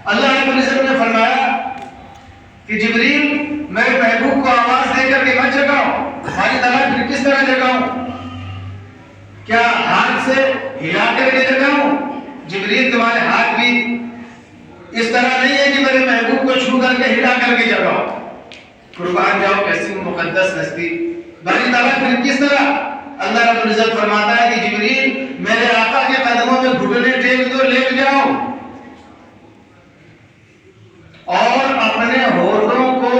اللہ رب العزت نے فرمایا کہ جبریل میرے محبوب کو آواز دے کر کے مت جگاؤ، تمہاری طلاق پھر کس طرح جگاؤں؟ کیا ہاتھ سے ہلا کر کے جگاؤں؟ جبریل تمہارے ہاتھ بھی اس طرح نہیں ہے کہ میرے محبوب کو چھو کر کے ہلا کر کے جگاؤ۔ قربان جاؤ کیسی مقدس ہستی، تمہاری طلاق پھر کس طرح؟ اللہ رب العزت فرماتا ہے کہ جبریل میرے آقا کے قدموں میں گھٹنے ٹیک دو، لیٹ جاؤ اور اپنے ہونٹوں کو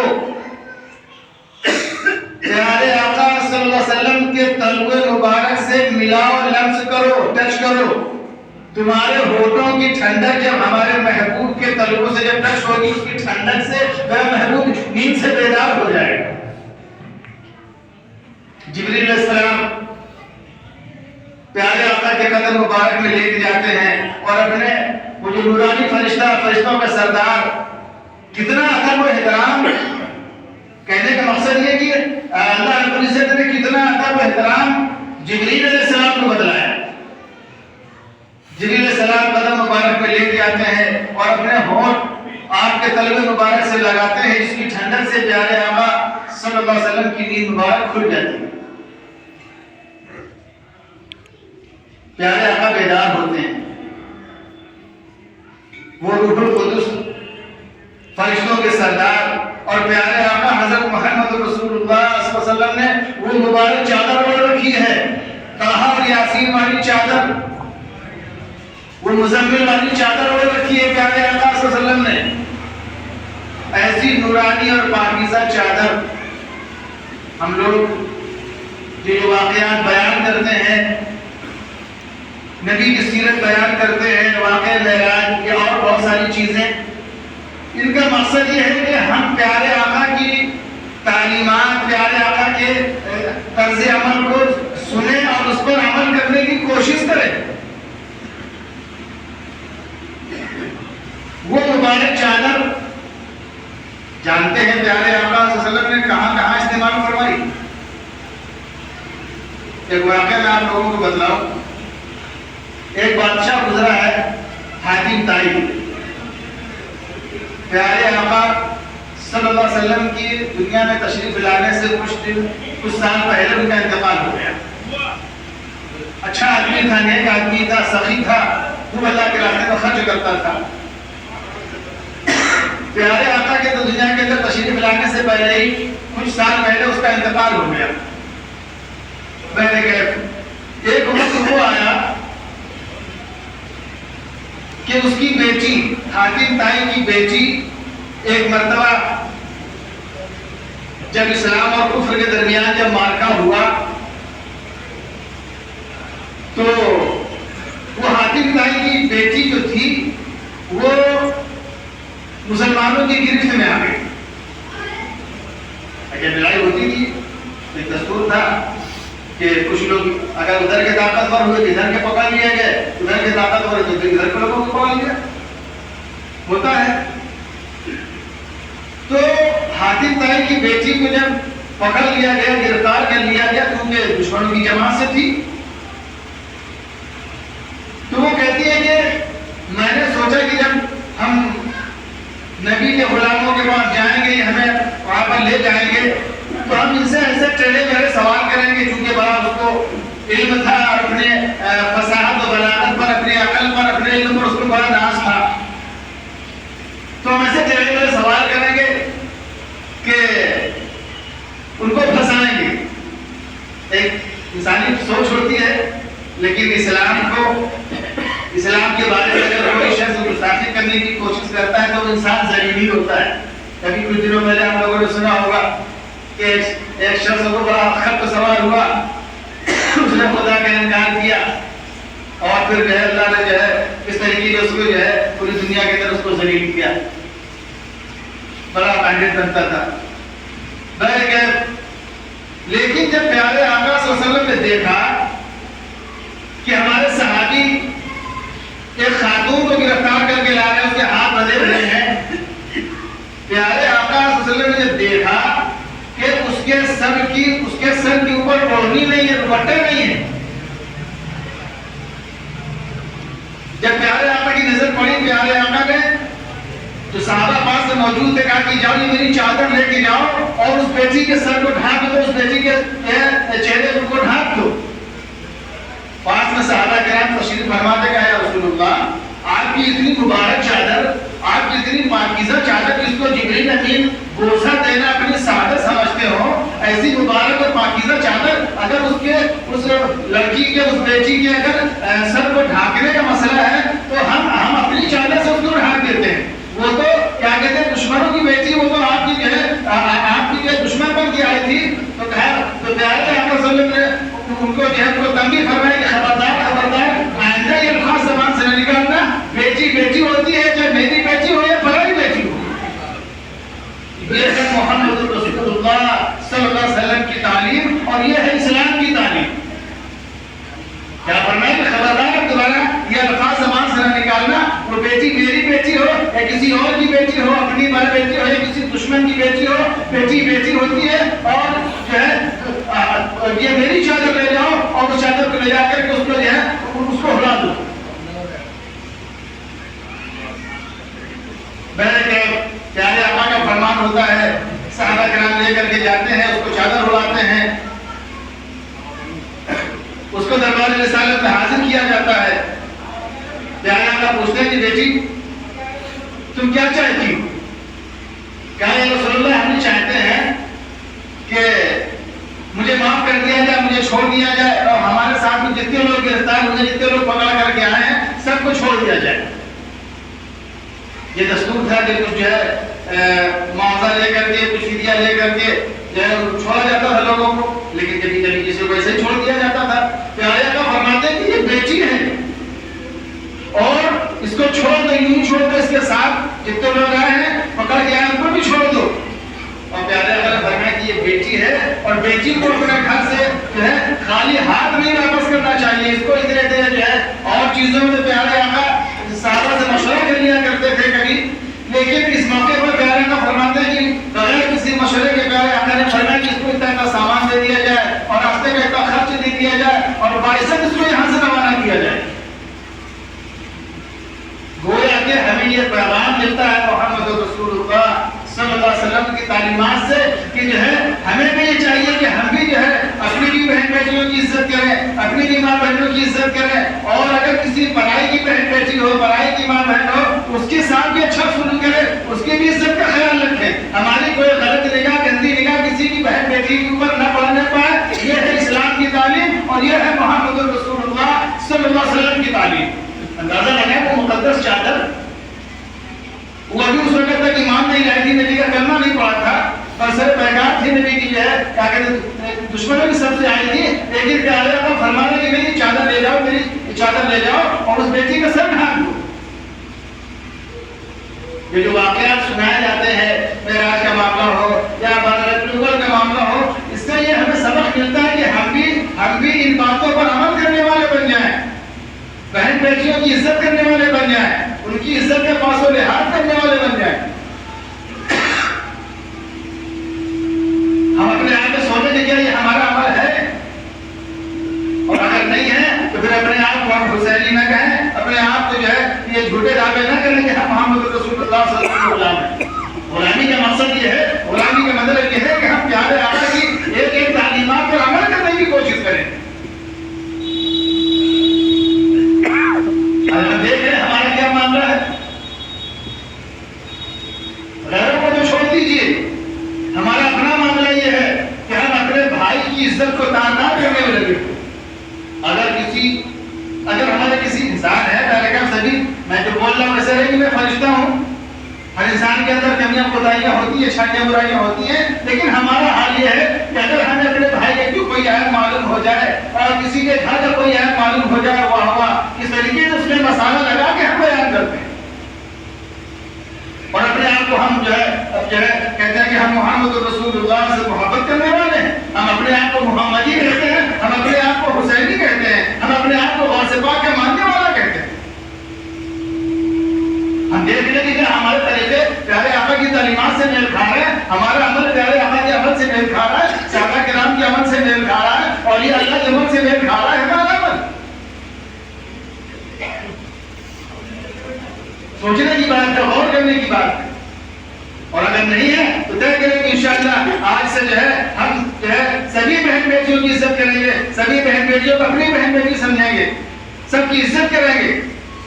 پیارے آقا صلی اللہ علیہ وسلم کے تلوے مبارک سے ملاؤ، لمس کرو، ٹچ کرو۔ تمہارے ہونٹوں کی ٹھنڈک جب ہمارے محبوب کے تلووں سے جب ٹچ ہوگی، اس کی ٹھنڈک سے میرا محبوب نیند سے بیدار ہو جائے گا۔ جبریل علیہ السلام پیارے آقا کے قدم مبارک میں لیٹ جاتے ہیں اور اپنے وہ جو نورانی فرشتوں کا سردار، کتنا ادب و احترام، کہنے کا مقصد یہ کہ اللہ رب العزت نے کتنا ادب و احترام جبریل علیہ السلام کو بتلایا۔ جبریل علیہ السلام قدم مبارک میں لیٹ جاتے ہیں اور اپنے ہونٹ آپ کے تلوے مبارک سے لگاتے ہیں، جس کی ٹھنڈک سے پیارے آقا صلی اللہ علیہ وسلم کی نیند مبارک کھل جاتی ہے۔ پیارے آقا بیدار ہوتے ہیں، وہ روح القدس فرشتوں کے سردار اور پیارے آقا حضرت محمد رسول اللہ صلی اللہ علیہ وسلم نے وہ مبارک چادر اوڑھ رکھی ہے، طٰہٰ اور یاسین والی چادر، وہ مزمل والی چادر اوڑھ رکھی ہے پیارے آقا صلی اللہ علیہ وسلم نے۔ ایسی نورانی اور پاکیزہ چادر ہم لوگ جو واقعات بیان کرتے ہیں، نبی کی سیرت بیان کرتے ہیں، واقعہ معراج یا اور بہت ساری چیزیں، ان کا مقصد یہ ہے کہ ہم پیارے آقا کی تعلیمات، پیارے آقا کے طرز عمل کو سنیں اور اس پر عمل کرنے کی کوشش کریں۔ وہ مبارک چادر جانتے ہیں پیارے آقا صلی اللہ علیہ وسلم نے کہاں کہاں استعمال فرمائی؟ ایک واقعہ میں آپ لوگوں کو بتلاؤں۔ ایک بادشاہ گزرا ہے حاتم طائی، پیارے آقا صلی اللہ علیہ وسلم کی دنیا میں تشریف لانے سے کچھ سال پہلے ان کا انتقال ہو گیا۔ اچھا آدمی تھا، نیک آدمی تھا، سخی تھا، خوب اللہ کے راستے میں خرچ کرتا تھا۔ پیارے آقا کے تو دنیا کے اندر تشریف لانے سے پہلے ہی کچھ سال پہلے اس کا انتقال ہو گیا۔ میں نے ایک وقت وہ آیا کہ اس کی بیٹی، حاتم طائی کی بیٹی، ایک مرتبہ جب اسلام اور کفر کے درمیان جب مارکا ہوا تو وہ حاتم طائی کی بیٹی جو تھی وہ مسلمانوں کی گرفت میں آ گئی۔ اگر لڑائی ہوتی تھی تو ایک دستور تھا کہ کچھ لوگ اگر ادھر کے طاقتور ہوئے تو ادھر کے پکڑ لیے گئے، ادھر کے طاقتور ہوئے تو ادھر کے لوگوں کو پکڑ لیا، ہوتا ہے۔ تو حاتم طائی کی بیٹی کو جب پکڑ لیا گیا، گرفتار کر لیا گیا، کیونکہ دشمنوں کی جماعت سے تھی، تو وہ کہتی ہے کہ میں نے سوچا کہ جب ہم نبی کے غلاموں کے پاس جائیں گے، ہمیں وہاں پر لے جائیں گے، تو ہم ان سے ایسے ٹیڑھے میرے سوال کریں گے، کیونکہ بڑا اس کو علم تھا اور اپنے فصاحت و بلاغت پر، اپنے عقل پر، اپنے علم پر اس کو بڑا ناز تھا، تو ہم ایسے ٹیڑھے میرے سوال کریں گے کہ ان کو پھنسائیں گے۔ ایک انسانی سوچ ہوتی ہے، لیکن اسلام کے بارے میں اگر کوئی شخص گستاخی کرنے کی کوشش کرتا ہے تو وہ انسان ذلیل ہوتا ہے۔ کبھی کچھ دنوں پہلے آپ لوگوں نے سنا ہوگا کہ ایک شخص کو بڑا خط سوار ہوا، اس نے خدا کا انکار کیا اور پھر جو ہے اللہ نے جو ہے اس طریقے سے اس کو جو ہے پوری دنیا کے اندر اس کو ذلیل کیا، بڑا کینڈیڈیٹ بنتا تھا۔ لیکن جب پیارے آقا صلی اللہ علیہ وسلم نے دیکھا کہ ہمارے صحابی ایک خاتون کو گرفتار کر کے لا رہے ہیں، اس کے ہاتھ بندھے ہوئے ہیں، پیارے آقا صلی اللہ علیہ وسلم نے دیکھا کہ اس کے سر کے اوپر اوڑھنی نہیں ہے، دوپٹے نہیں ہے۔ جب پیارے آقا کی نظر پڑی، پیارے آقا نے جو صحابہ پاس سے موجود تھے کہا کہ جاؤ یہ میری چادر لے کے جاؤ اور اس بیٹی کے سر کو ڈھانپ دو، اس بیٹی کے چہرے کو ڈھانپ دو۔ پاس میں صحابہ کرام تشریف فرماتے کہا یا رسول اللہ آپ کی اتنی مبارک چادر، آپ کی اتنی پاکیزہ چادر جس کو جبریل امین بوسہ دینا اپنی سعادت سمجھتے ہو، ایسی مبارک اور پاکیزہ چادر اگر اس لڑکی کے اس بیٹی کے اگر سر کو ڈھانکنے کا مسئلہ ہے تو ہم اپنی چادر سے اس کو ڈھانک دیتے ہیں۔ وہ تو کیا کہتے ہیں دشمنوں کی بیٹی، وہ تو آپ کی دشمن بن کے آئی تھی، تو پیارے آقا صلی اللہ علیہ وسلم نے ان کو تنبیہ فرمائی کہ خبردار آئندہ یہ الفاظ زبان سے نہ نکالنا، بیٹی بیٹی ہوتی ہے، چاہے میری بیٹی ہو یا پرائی بیٹی ہو۔ یہ ہے محمد رسول اللہ صلی اللہ علیہ وسلم کی تعلیم اور یہ ہے اسلام کی تعلیم۔ کیا فرمایا کہ خبردار دوبارہ یہ الفاظ زبان سے نہ نکالنا، وہ بیٹی میری بیٹی ہو یا کسی اور کی بیٹی ہو، اپنی ماں بیٹی ہو یا کسی دشمن کی بیٹی ہو، بیٹی بیٹی ہوتی ہے۔ اور جو ہے یہ میری چادر لے جاؤ اور اس چادر کو لے جا کر کے اس کو جو ہے اس کو ہلا دو۔ پیارے آقا کا فرمان ہوتا ہے، صحابہ کرام لے کر کے جاتے ہیں، اس کو چادر اڑاتے ہیں، اس کو دربار رسالت میں حاضر کیا جاتا ہے۔ پیارے آقا پوچھتے ہیں کہ بیٹی تم کیا چاہتی ہو؟ کہا یا رسول اللہ ہم چاہتے ہیں کہ مجھے معاف کر دیا جائے، مجھے چھوڑ دیا جائے اور ہمارے ساتھ میں جتنے لوگ گرفتار ہوئے، جتنے لوگ پکڑ کر کے آئے ہیں سب کو چھوڑ دیا جائے۔ یہ دستور تھا کہ کچھ جو ہے معاوضہ لے کر کے، کچھ فدیہ لے کر کے جو ہے چھوڑا جاتا تھا لوگوں کو، لیکن کبھی کبھی کسی کو ایسے ہی چھوڑ دیا جاتا تھا۔ پیارے آقا فرماتے ہیں کہ یہ بیٹی ہے اور اس کو چھوڑ دو، یوں چھوڑ دو، اس کے ساتھ جتنے لوگ آئے ہیں پکڑ کے آئے ان کو بھی چھوڑ دو۔ اور پیارے آقا نے فرمایا کہ یہ بیٹی ہے اور بیٹی کو اپنے گھر سے جو ہے خالی ہاتھ نہیں واپس کرنا چاہیے، اس کو اتنے دیر جو ہے اور چیزوں میں پیارے آقا صحابہ سے مشورہ کر لیا کرتے تھے کبھی، لیکن اس موقع پر پیارے آقا فرماتے ہیں کہ بغیر کسی مشورے کے پیارے آقا نے فرمایا کہ اس کو اتنا کا سامان دے دیا جائے اور راستے کا اتنا خرچ دے دیا جائے اور باعثت اس کو یہاں سے روانہ کیا جائے۔ گویا کہ ہمیں یہ پیغام ملتا ہے محمد رسول اللہ صلی اللہ علیہ وسلم کی تعلیمات سے کہ جو ہے ہمیں بھی یہ چاہیے کہ ہم بھی جو ہے اپنی بھی بہن بیٹیوں کی عزت کریں، اپنی بھی ماں بہنوں کی عزت کریں، اور اگر کسی پرائی کی بہن بیٹی ہو، پرائی کی ماں بہن ہو، اس کے ساتھ بھی اچھا سلوک کریں، اس کی بھی عزت کا خیال رکھیں، ہماری کوئی غلط نگاہ، گندی نگاہ کسی کی بہن بیٹی کے اوپر نہ پڑنے پائے۔ یہ ہے اسلام کی تعلیم اور یہ ہے محمد رسول اللہ صلی اللہ علیہ وسلم کی تعلیم۔ اندازہ لگائیں وہ مقدس چادر، وہ ابھی اس وقت تک ایمان نہیں لائی تھی، نبی کا کلمہ نہیں پڑا تھا، اور سر پیغام تھی نبی کی جو ہے کیا کہتے ہیں دشمنوں کی سب سے آئی تھی، لیکن پیارے آقا فرمانے کہ میری چادر لے جاؤ، میری چادر لے جاؤ اور اس بیٹی کا سر ڈھانپ دو۔ یہ جو واقعات سنائے جاتے ہیں، معراج کا معاملہ ہو یا بیت الخلا کا معاملہ ہو، اس سے یہ ہمیں سبق ملتا ہے کہ ہم بھی ان باتوں پر عمل کرنے والے بن جائیں، بہن بیٹیوں کی عزت کرنے والے بن جائیں، ان کی عزت کے پاس و لحاظ کرنے والے بن جائیں۔ ہم اپنے آپ میں سوچیں کہ کیا یہ ہمارا عمل ہے، اور اگر نہیں ہے تو پھر اپنے آپ کو ہم حسینی نہ کہیں، اپنے آپ کو جو ہے یہ جھوٹے دعوے نہ کریں کہ ہم محمد رسول اللہ صلی اللہ علیہ وسلم غلام ہیں۔ غلامی کا مقصد یہ ہے، غلامی کا مطلب یہ ہے کہ ہم پیارے آقا کی ایک ایک تعلیمات پر عمل کرنے کی کوشش کریں۔ ہم دیکھ رہے ہیں ہمارا کیا معاملہ ہے، غیروں کو تو چھوڑ دیجیے، ہمارا اپنا معاملہ یہ ہے کہ ہم اپنے بھائی کی عزت کو تاندار کرنے میں لگے۔ اگر ہمارے کسی انسان ہے ڈائریکٹ سبھی، میں جو بول رہا ہوں ایسا ہے کہ میں فرشتہ ہوں، ہر انسان کے اندر کمیاں کوتاہیاں ہوتی ہیں، اچھائیاں برائیاں ہوتی ہیں، لیکن ہمارا حال یہ ہے کہ اگر ہمیں اپنے بھائی کا کوئی عیب معلوم ہو جائے اور کسی کے گھر کا کوئی عیب معلوم ہو جائے، واہ واہ، اس طریقے سے اس میں مسالہ لگا کے ہم بیان کرتے ہیں اور اپنے آپ کو ہم جو ہے کہتے ہیں کہ ہم محمد رسول اللہ سے محبت کرنے والے ہیں، ہم اپنے آپ کو محمدی کہتے ہیں، ہم اپنے آپ کو حسینی کہتے ہیں، ہم اپنے آپ کو غوث پاک کے ماننے والا کہتے ہیں۔ ہم دیکھ لیں کہ ہمارے طریقے پیارے آقا کی تعلیمات سے میل کھا رہے ہیں، ہمارا عمل پیارے آقا کے عمل سے میل کھا رہا ہے، صحابہ کرام کے عمل سے میل کھا رہا ہے، اور یہ اللہ کے عمل سے میل کھا رہا ہے ہمارا عمل۔ سوچنے کی بات ہے، غور کرنے کرنے کی بات ہے، اور اگر نہیں ہے تو طے کریں کہ انشاءاللہ آج سے جو ہے ہم جو ہے سبھی بہن بیٹیوں کی عزت کریں گے، سبھی بہن بیٹیوں کو اپنی بہن بیٹی سمجھیں گے، سب کی عزت کریں گے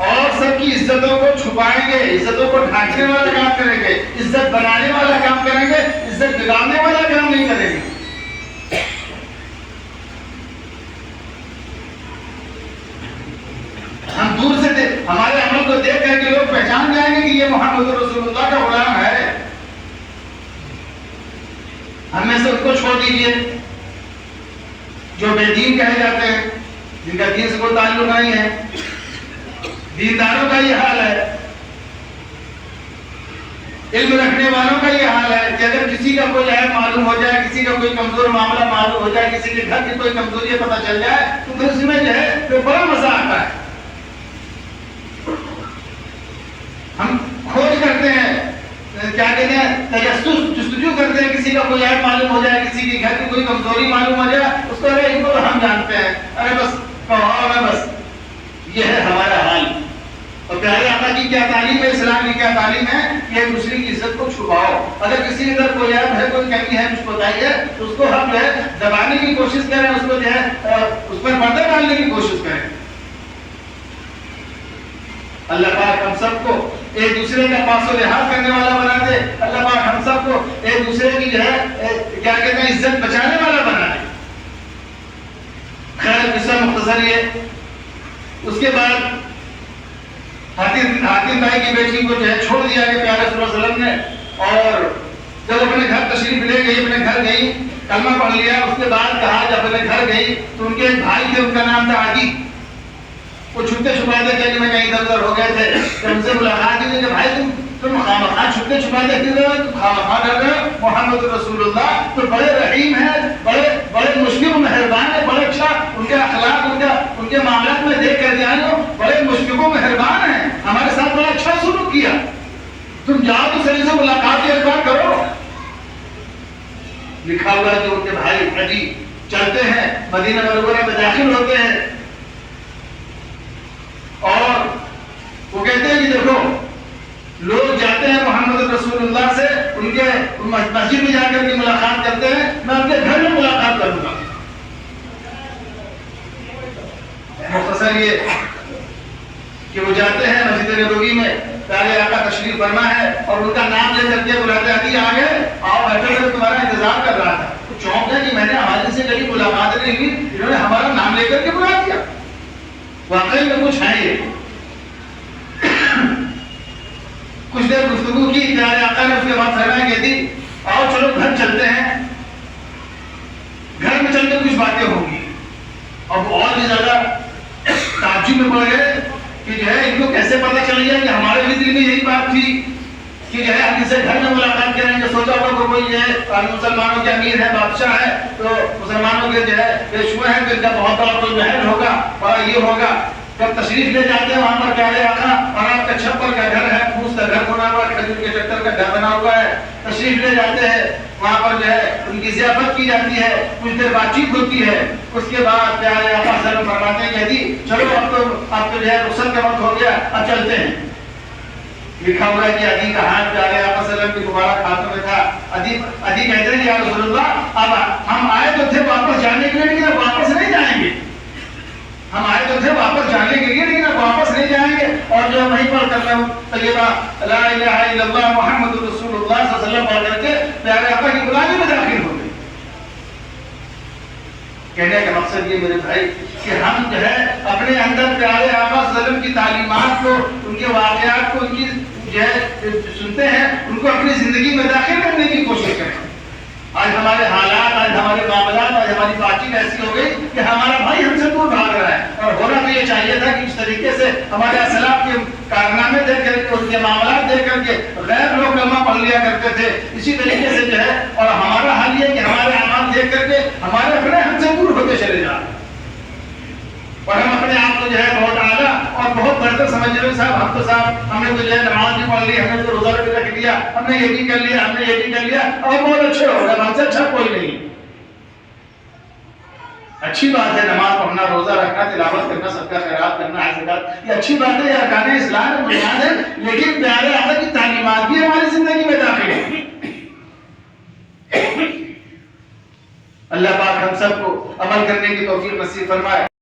اور سب کی عزتوں کو چھپائیں گے، عزتوں کو ڈھانکنے والا کام کریں گے، عزت بنانے والا کام کریں گے، عزت بگاڑنے والا کام نہیں کریں گے۔ ہم دور سے ہمارے عمل کو دیکھ کر کے لوگ پہچان جائیں گے کہ یہ محمد رسول اللہ کا غلام ہے۔ ہم میں سے ان کو چھوڑ دیجئے جو بے دین کہے جاتے ہیں، جن کا دین سے کوئی تعلق نہیں ہے، دینداروں کا یہ حال ہے، علم رکھنے والوں کا یہ حال ہے کہ اگر کسی کا کوئی عیب معلوم ہو جائے، کسی کا کوئی کمزور معاملہ معلوم ہو جائے، کسی کے گھر کی کوئی کمزوری پتہ چل جائے تو پھر اس میں جو ہے تو بڑا مزہ آتا ہے۔ ہم کھوج کرتے ہیں، کیا کہتے ہیں، تجسس جستجو کرتے ہیں، کسی کا کوئی عیب معلوم ہو جائے، کسی کے گھر کی کوئی کمزوری معلوم ہو جائے، اس کو ارے ان کو تو ہم جانتے ہیں، ارے بس کہو نا بس۔ یہ ہے ہمارا حال۔ اور پیارے آقا کی کیا تعلیم ہے، اسلام کی کیا تعلیم ہے کہ ایک دوسرے کی عزت کو چھپاؤ۔ اگر کسی کے اندر کوئی عیب ہے، کوئی کمی ہے، مجھ کو بتائیے، تو اس کو ہم جو ہے دبانے کی کوشش کریں، اس کو جو ہے اس پر پردہ ڈالنے کی کوشش کریں۔ اللہ پاک ہم سب کو ایک دوسرے کا پاس و لحاظ کرنے والا بنا دے، اللہ پاک ہم سب کو ایک دوسرے کی جو ہے کیا کہتے ہیں عزت بچانے والا بنا دے۔ خیر قصہ مختصر یہ، اس کے بعد حاتم بھائی کی بیٹی کو جو ہے چھوڑ دیا کہ پیارے صلی اللہ علیہ وسلم نے، اور جب اپنے گھر تشریف لے گئی، اپنے گھر گئی، کلمہ پڑھ لیا، اس کے بعد کہا جب اپنے گھر گئی تو ان کے ایک بھائی تھے، ان کا نام تھا عدی، وہ چھپتے چھپاتے چلے میں کہیں ادھر ادھر ہو گئے تھے، جب ان سے ملاقات ہوئی کہ بھائی تم خامخواہ چھپتے چھپاتے پھر رہے ہو، تم خامخواہ ڈر رہے ہو، محمد رسول اللہ تو بڑے رحیم ہیں، بڑے مشفق و مہربان ہیں، بڑے اچھا ان کے اخلاق ان کے معاملات میں دیکھ کر کے آئے ہو، بڑے مشفق و مہربان ہیں، ہمارے ساتھ بڑا اچھا سلوک کیا، تم جاؤ تو صحیح سے ملاقات کے اخبار کرو۔ لکھا ہوا ہے کہ ان کے بھائی عدی چلتے ہیں، مدینہ منورہ میں داخل ہوتے ہیں، اور وہ کہتے ہیں کہ دیکھو لوگ جاتے ہیں محمد رسول اللہ سے ان کے مسجد میں جا کر کے ملاقات کرتے ہیں، میں ان کے گھر میں ملاقات کروں گا۔ مختصر یہ کہ وہ جاتے ہیں مسجد نبوی میں، پیارے آقا تشریف فرما ہے اور ان کا نام لے کر کے بلاتے عدی آ گئے، آؤ بیٹھے ہوئے تمہارا انتظار کر رہا تھا۔ تو چونک ہے کہ میں نے ہمارے سے کبھی ملاقات نہیں ہوئی، انہوں نے ہمارا نام لے کر کے بلا دیا، واقعی میں کچھ ہے یہ۔ کچھ دیر گفتگو کی، پیارے آقا نے اس کے بعد فرمایا کہ دی آؤ چلو گھر چلتے ہیں، گھر میں چل کے کچھ باتیں ہوں گی۔ اب اور بھی زیادہ تعجب میں پڑ گئے کہ جو ہے ان کو کیسے پتہ چل گیا کہ ہمارے بھی دل میں یہی بات تھی کہ جو ہے ہم اسے گھر میں ملاقات کریں گے، سوچا ہوگا کوئی ہے مسلمانوں کے امیر ہے، بادشاہ ہے، تو مسلمانوں کے جو ہے پیشوا ہے، تو ان کا بہت بڑا کوئی محل ہوگا، بڑا یہ ہوگا۔ جب تشریف لے جاتے ہیں وہاں پر پیارے آقا، اور آپ کا چھپر کا گھر ہے، پھوس کا گھر بنا ہوا ہے، کھجور کے چٹر کا گھر بنا ہوا ہے، تشریف لے جاتے ہیں وہاں پر جو ہے ان کی ضیافت کی جاتی ہے، کچھ دیر بات چیت ہوتی ہے، اس کے بعد پیارے آقا صلی اللہ علیہ وسلم فرماتے ہیں کہ جی چلو اب تو جو ہے رخصت کا وقت ہو گیا، اب چلتے ہیں۔ لکھا ہوا ہے کہ عدی کا ہاتھ پیارے آقا صلی اللہ علیہ وسلم کے مبارک ہاتھوں میں تھا۔ عدی کہتے ہیں کہ یا رسول اللہ اب ہم آئے تو تھے واپس جانے کے لیے، لیکن اب واپس نہیں جائیں گے، ہم آئے تو تھے واپس جانے کے لیے لیکن اب واپس نہیں جائیں گے، اور جو وہیں پر کلمہ طیبہ لا الہ الا اللہ محمد رسول اللہ صلی اللہ علیہ وسلم پڑھ کر کے پیارے آقا کی غلامی میں داخل ہو گئے۔ کہنے کا مقصد یہ میرے بھائی کہ ہم جو ہے اپنے اندر پیارے آقا صلی اللہ علیہ وسلم کی تعلیمات کو، ان کے واقعات کو، ان کی جو ہے سنتے ہیں، ان کو اپنی زندگی میں داخل کرنے کی کوشش کریں۔ آج ہمارے حالات، آج ہمارے معاملات، آج ہماری بات چیت ایسی ہو گئی کہ ہمارا بھائی ہم سے دور بھاگ رہا ہے، اور ہونا تو یہ چاہیے تھا کہ اس طریقے سے ہمارے اسلاف کے کارنامے دیکھ کر کے، ان کے معاملات دیکھ کر کے غیر لوگ کلمہ پڑھ لیا کرتے تھے، اسی طریقے سے جو ہے، اور ہمارا حال یہ کہ ہمارے اعمال دیکھ کر کے ہمارے اپنے ہم سے دور ہوتے چلے جا رہے ہیں، اور ہم اپنے آپ کو جو ہے بہت اعلیٰ اور بہت بڑھتر سمجھ رہے ہیں۔ صاحب ہم تو صاحب ہم نے تو جو ہے نماز بھی پڑھ لی، ہم نے تو روزہ بھی رکھ لیا، ہم نے یہ بھی کر لیا، ہم نے یہ بھی کر لیا، اور بہت اچھے ہو گئے، ہم سے اچھا کوئی نہیں۔ اچھی بات ہے نماز پڑھنا، روزہ رکھنا، تلاوت کرنا، صدقہ خیرات کرنا، زکات، یہ اچھی بات ہے، یہ ارکان اسلام ہے، بنیاد ہے، لیکن پیارے آقا کی تعلیمات بھی ہماری زندگی میں داخل ہے۔ اللہ پاک ہم سب کو عمل کرنے کی توفیق نصیب فرمائے۔